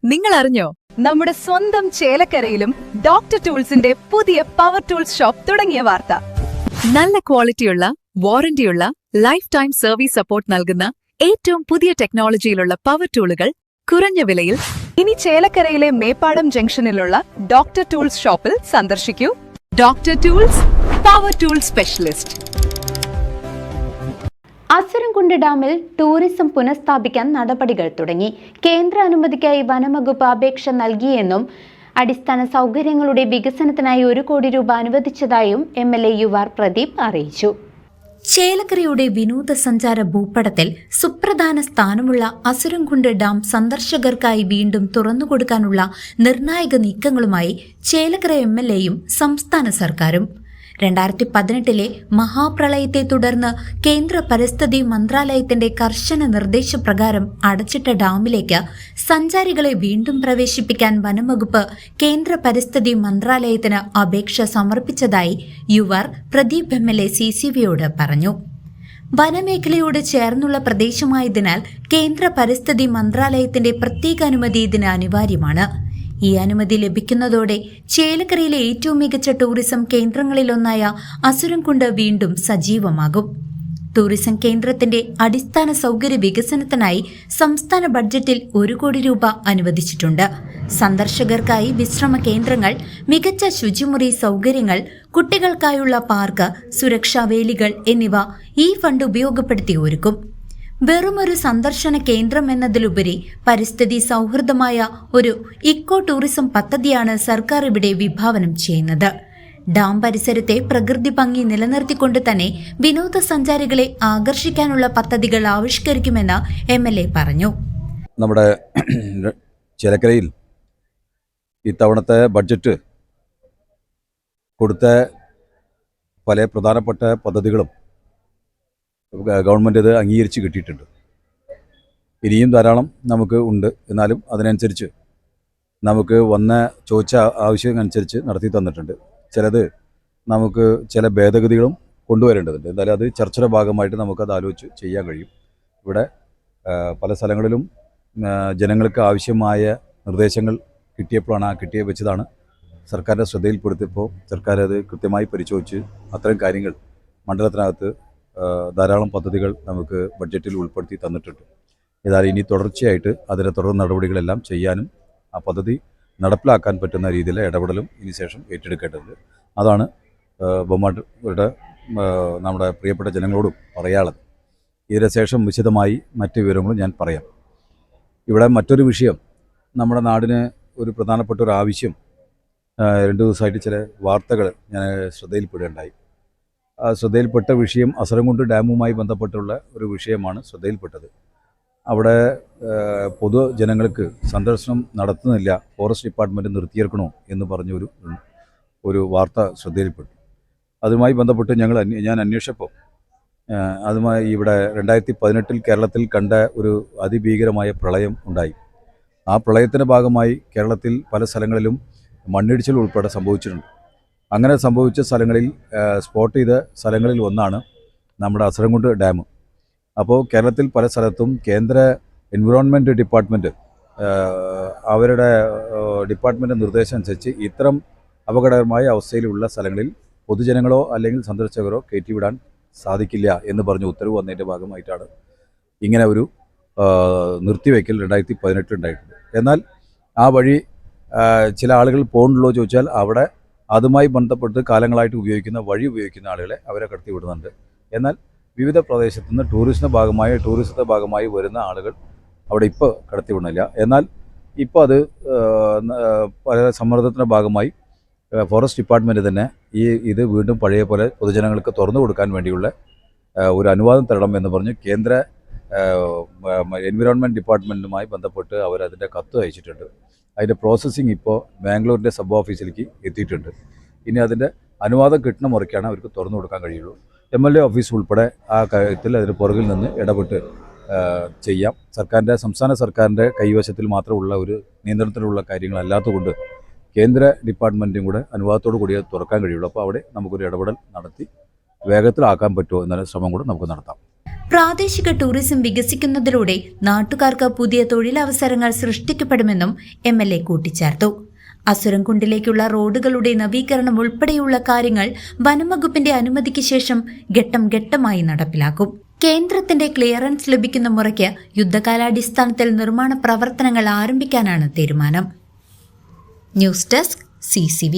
നിങ്ങൾ അറിഞ്ഞോ, നമ്മുടെ സ്വന്തം ചേലക്കരയിലും ഡോക്ടർ ടൂൾസിന്റെ പുതിയ പവർ ടൂൾസ് ഷോപ്പ് തുടങ്ങിയ വാർത്ത. നല്ല ക്വാളിറ്റിയുള്ള, വാറന്റിയുള്ള, ലൈഫ് ടൈം സർവീസ് സപ്പോർട്ട് നൽകുന്ന ഏറ്റവും പുതിയ ടെക്നോളജിയിലുള്ള പവർ ടൂളുകൾ കുറഞ്ഞ വിലയിൽ ഇനി ചേലക്കരയിലെ മേപ്പാടം ജംഗ്ഷനിലുള്ള ഡോക്ടർ ടൂൾസ് ഷോപ്പിൽ സന്ദർശിക്കൂ. Doctor tools, power tool specialist. Asurankund ഡാമിൽ ടൂറിസം പുനഃസ്ഥാപിക്കാൻ നടപടികൾ തുടങ്ങി. കേന്ദ്ര അനുമതിക്കായി വനംവകുപ്പ് അപേക്ഷ നൽകിയെന്നും അടിസ്ഥാന സൗകര്യങ്ങളുടെ വികസനത്തിനായി 1 കോടി രൂപ അനുവദിച്ചതായും MLA UR പ്രദീപ് അറിയിച്ചു. ചേലക്കരയുടെ വിനോദസഞ്ചാര ഭൂപടത്തിൽ സുപ്രധാന സ്ഥാനമുള്ള അസുരൻകുണ്ട് ഡാം സന്ദർശകർക്കായി വീണ്ടും തുറന്നുകൊടുക്കാനുള്ള നിർണായക നീക്കങ്ങളുമായി ചേലക്കര MLAയും സംസ്ഥാന സർക്കാരും. 2018 മഹാപ്രളയത്തെ തുടർന്ന് കേന്ദ്ര പരിസ്ഥിതി മന്ത്രാലയത്തിന്റെ കർശന നിർദ്ദേശപ്രകാരം അടച്ചിട്ട ഡാമിലേക്ക് സഞ്ചാരികളെ വീണ്ടും പ്രവേശിപ്പിക്കാൻ വനംവകുപ്പ് കേന്ദ്ര പരിസ്ഥിതി മന്ത്രാലയത്തിന് അപേക്ഷ സമർപ്പിച്ചതായി UR പ്രദീപ് MLA CCVയോട് പറഞ്ഞു. വനമേഖലയോട് ചേർന്നുള്ള പ്രദേശമായതിനാൽ കേന്ദ്ര പരിസ്ഥിതി മന്ത്രാലയത്തിന്റെ പ്രത്യേക അനുമതി ഇതിന് അനിവാര്യമാണ്. ഈ അനുമതി ലഭിക്കുന്നതോടെ ചേലക്കരയിലെ ഏറ്റവും മികച്ച ടൂറിസം കേന്ദ്രങ്ങളിലൊന്നായ അസുരൻകുണ്ട് വീണ്ടും സജീവമാകും. ടൂറിസം കേന്ദ്രത്തിന്റെ അടിസ്ഥാന സൗകര്യ വികസനത്തിനായി സംസ്ഥാന ബഡ്ജറ്റിൽ 1 കോടി രൂപ അനുവദിച്ചിട്ടുണ്ട്. സന്ദർശകർക്കായി വിശ്രമ കേന്ദ്രങ്ങൾ, മികച്ച ശുചിമുറി സൗകര്യങ്ങൾ, കുട്ടികൾക്കായുള്ള പാർക്ക്, സുരക്ഷാ വേലികൾ എന്നിവ ഈ ഫണ്ട് ഉപയോഗപ്പെടുത്തി ഒരുക്കും. വെറുമൊരു സന്ദർശന കേന്ദ്രം എന്നതിലുപരി പരിസ്ഥിതി സൗഹൃദമായ ഒരു ഇക്കോ ടൂറിസം പദ്ധതിയാണ് സർക്കാർ ഇവിടെ വിഭാവനം ചെയ്യുന്നത്. ഡാം പരിസരത്തെ പ്രകൃതി ഭംഗി നിലനിർത്തിക്കൊണ്ട് തന്നെ വിനോദസഞ്ചാരികളെ ആകർഷിക്കാനുള്ള പദ്ധതികൾ ആവിഷ്കരിക്കുമെന്ന് MLA പറഞ്ഞു. നമ്മുടെ ചേലക്കരയിൽ ഇത്തവണത്തെ ബഡ്ജറ്റ് കൊടുത്ത പല പ്രധാനപ്പെട്ട പദ്ധതികളും ഗവൺമെൻറ് ഇത് അംഗീകരിച്ച് കിട്ടിയിട്ടുണ്ട്. ഇനിയും ധാരാളം നമുക്ക് ഉണ്ട്. എന്നാലും അതിനനുസരിച്ച് നമുക്ക് ചോദിച്ച ആവശ്യം അനുസരിച്ച് നടത്തി തന്നിട്ടുണ്ട്. ചിലത് നമുക്ക് ചില ഭേദഗതികളും കൊണ്ടുവരേണ്ടതുണ്ട്. എന്തായാലും അത് ചർച്ചയുടെ ഭാഗമായിട്ട് നമുക്കത് ആലോചിച്ച് ചെയ്യാൻ കഴിയും. ഇവിടെ പല സ്ഥലങ്ങളിലും ജനങ്ങൾക്ക് ആവശ്യമായ നിർദ്ദേശങ്ങൾ കിട്ടിയ വെച്ചതാണ് സർക്കാരിൻ്റെ ശ്രദ്ധയിൽപ്പെടുത്തിയപ്പോൾ സർക്കാർ അത് കൃത്യമായി പരിശോധിച്ച് അത്തരം കാര്യങ്ങൾ മണ്ഡലത്തിനകത്ത് ധാരാളം പദ്ധതികൾ നമുക്ക് ബഡ്ജറ്റിൽ ഉൾപ്പെടുത്തി തന്നിട്ടുണ്ട്. ഏതായാലും ഇനി തുടർച്ചയായിട്ട് അതിൻ്റെ തുടർ നടപടികളെല്ലാം ചെയ്യാനും ആ പദ്ധതി നടപ്പിലാക്കാൻ പറ്റുന്ന രീതിയിലെ ഇടപെടലും ഇനി ശേഷം ഏറ്റെടുക്കേണ്ടതുണ്ട്. അതാണ് ബൊമ്മാട്ടുകളുടെ നമ്മുടെ പ്രിയപ്പെട്ട ജനങ്ങളോടും പറയാനുള്ളത്. ഇതിന് ശേഷം വിശദമായി മറ്റ് വിവരങ്ങളും ഞാൻ പറയാം. ഇവിടെ മറ്റൊരു വിഷയം, നമ്മുടെ നാടിന് ഒരു പ്രധാനപ്പെട്ട ഒരു ആവശ്യം 2 ദിവസമായിട്ട് ചില വാർത്തകൾ ഞാൻ ശ്രദ്ധയിൽപ്പെടുകയുണ്ടായി. ശ്രദ്ധയിൽപ്പെട്ട വിഷയം അസുരൻകുണ്ട് ഡാമുമായി ബന്ധപ്പെട്ടുള്ള ഒരു വിഷയമാണ് ശ്രദ്ധയിൽപ്പെട്ടത്. അവിടെ പൊതുജനങ്ങൾക്ക് സന്ദർശനം നടത്തുന്നില്ല, ഫോറസ്റ്റ് ഡിപ്പാർട്ട്മെൻറ്റ് നിർത്തിയേർക്കണോ എന്ന് പറഞ്ഞ ഒരു വാർത്ത ശ്രദ്ധയിൽപ്പെട്ടു. അതുമായി ബന്ധപ്പെട്ട് ഞാൻ അന്വേഷിച്ചപ്പോൾ അതുമായി ഇവിടെ 2018 കേരളത്തിൽ കണ്ട ഒരു അതിഭീകരമായ പ്രളയം ഉണ്ടായി. ആ പ്രളയത്തിൻ്റെ ഭാഗമായി കേരളത്തിൽ പല സ്ഥലങ്ങളിലും മണ്ണിടിച്ചിൽ ഉൾപ്പെടെ സംഭവിച്ചിട്ടുണ്ട്. അങ്ങനെ സംഭവിച്ച സ്ഥലങ്ങളിൽ സ്പോട്ട് ചെയ്ത സ്ഥലങ്ങളിൽ ഒന്നാണ് നമ്മുടെ അസുരൻകുണ്ട് ഡാം. അപ്പോൾ കേരളത്തിൽ പല സ്ഥലത്തും കേന്ദ്ര എൻവിറോൺമെൻറ്റ് ഡിപ്പാർട്ട്മെൻറ്റ് അവരുടെ ഡിപ്പാർട്ട്മെൻറ്റ് നിർദ്ദേശം അനുസരിച്ച് ഇത്തരം അപകടകരമായ അവസ്ഥയിലുള്ള സ്ഥലങ്ങളിൽ പൊതുജനങ്ങളോ അല്ലെങ്കിൽ സന്ദർശകരോ കയറ്റിവിടാൻ സാധിക്കില്ല എന്ന് പറഞ്ഞ് ഉത്തരവ് വന്നതിൻ്റെ ഭാഗമായിട്ടാണ് ഇങ്ങനെ ഒരു നിർത്തിവെക്കൽ 2018 ഉണ്ടായിട്ടുണ്ട്. എന്നാൽ ആ വഴി ചില ആളുകൾ പോകുന്നുള്ളൂ ചോദിച്ചാൽ അവിടെ അതുമായി ബന്ധപ്പെട്ട് കാലങ്ങളായിട്ട് വഴി ഉപയോഗിക്കുന്ന ആളുകളെ അവരെ കടത്തി വിടുന്നുണ്ട്. എന്നാൽ വിവിധ പ്രദേശത്തു നിന്ന് ടൂറിസത്തെ ഭാഗമായി വരുന്ന ആളുകൾ അവിടെ ഇപ്പോൾ കടത്തി വിടുന്നില്ല. എന്നാൽ ഇപ്പോൾ അത് പല സമ്മർദ്ദത്തിൻ്റെ ഭാഗമായി ഫോറസ്റ്റ് ഡിപ്പാർട്ട്മെൻറ്റ് തന്നെ ഇത് വീണ്ടും പഴയ പോലെ പൊതുജനങ്ങൾക്ക് തുറന്നു കൊടുക്കാൻ വേണ്ടിയുള്ള ഒരു അനുവാദം തരണം എന്ന് പറഞ്ഞ് കേന്ദ്ര എൻവിറോൺമെൻറ്റ് ഡിപ്പാർട്ട്മെൻറ്റുമായി ബന്ധപ്പെട്ട് അവരതിൻ്റെ കത്ത് അയച്ചിട്ടുണ്ട്. അതിൻ്റെ പ്രോസസ്സിങ് ഇപ്പോൾ ബാംഗ്ലൂരിൻ്റെ സബ് ഓഫീസിലേക്ക് എത്തിയിട്ടുണ്ട്. ഇനി അതിൻ്റെ അനുവാദം കിട്ടുന്ന മുറയ്ക്കാണ് അവർക്ക് തുറന്നു കൊടുക്കാൻ കഴിയുള്ളൂ. MLA ഓഫീസ് ഉൾപ്പെടെ ആ കാര്യത്തിൽ അതിന് പുറകിൽ നിന്ന് ഇടപെട്ട് ചെയ്യാം. സംസ്ഥാന സർക്കാരിൻ്റെ കൈവശത്തിൽ മാത്രമുള്ള ഒരു നിയന്ത്രണത്തിലുള്ള കാര്യങ്ങളല്ലാത്തതുകൊണ്ട് കേന്ദ്ര ഡിപ്പാർട്ട്മെൻറ്റും കൂടെ അനുവാദത്തോടു കൂടി തുറക്കാൻ കഴിയുള്ളൂ. അപ്പോൾ അവിടെ നമുക്കൊരു ഇടപെടൽ നടത്തി വേഗത്തിലാക്കാൻ പറ്റുമോ എന്നൊരു ശ്രമം കൂടെ നമുക്ക് നടത്താം. പ്രാദേശിക ടൂറിസം വികസിക്കുന്നതിലൂടെ നാട്ടുകാർക്ക് പുതിയ തൊഴിലവസരങ്ങൾ സൃഷ്ടിക്കപ്പെടുമെന്നും MLA കൂട്ടിച്ചേർത്തു. അസുരൻകുണ്ടിലേക്കുള്ള റോഡുകളുടെ നവീകരണം ഉൾപ്പെടെയുള്ള കാര്യങ്ങൾ വനംവകുപ്പിന്റെ അനുമതിക്ക് ശേഷം ഘട്ടം ഘട്ടമായി നടപ്പിലാക്കും. കേന്ദ്രത്തിന്റെ ക്ലിയറൻസ് ലഭിക്കുന്ന മുറയ്ക്ക് യുദ്ധകാലാടിസ്ഥാനത്തിൽ നിർമ്മാണ പ്രവർത്തനങ്ങൾ ആരംഭിക്കാനാണ് തീരുമാനം. News desk CCV.